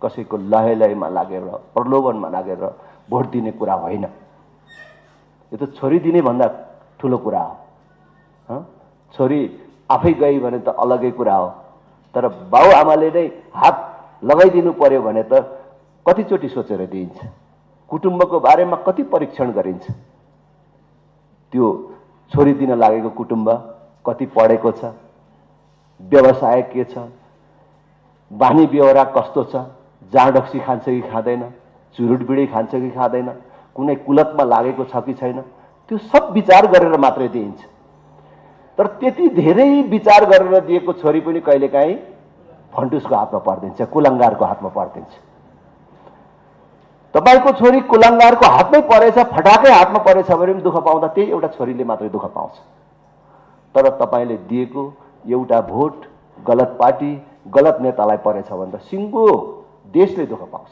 कसैको लहैलहीमा लागेर प्रलोभनमा लागेर भोट दिने कुरा होइन। यो त छोरी दिने भन्दा ठुलो कुरा हो। छोरी आफै गई भने त अलगै कुरा हो, तर बाउ आमाले नै हात लगाइदिनु पर्यो भने त कतिचोटि सोचेर दिइन्छ। कुटुम्बको बारेमा कति परीक्षण गरिन्छ। त्यो छोरी दिन लागेको कुटुम्ब कति पढेको छ, व्यवसाय के छ, बानी बेहोरा कस्तो छ, जाँडक्सी खान्छ कि खाँदैन, चुरुट बिडी खान्छ कि खाँदैन, कुनै कुलतमा लागेको छ कि छैन, त्यो सब विचार गरेर मात्रै दिइन्छ। तर त्यति धेरै विचार गरेर दिएको छोरी पनि कहिलेकाहीँ फन्टुसको हातमा पर्दिन्छ, कुलङ्गारको हातमा पर्दिन्छ। तपाईको छोरी कुलङ्गारको हातमै परेछ, फटाकै हातमा परेछ भने पनि दुःख पाउँदा त्यही एउटा छोरीले मात्रै दुःख पाउँछ। तर तपाईले दिएको एउटा भोट गलत पार्टी, गलत नेतालाई परेछ भने त सिङ्गो देशले दुःख पाउँछ।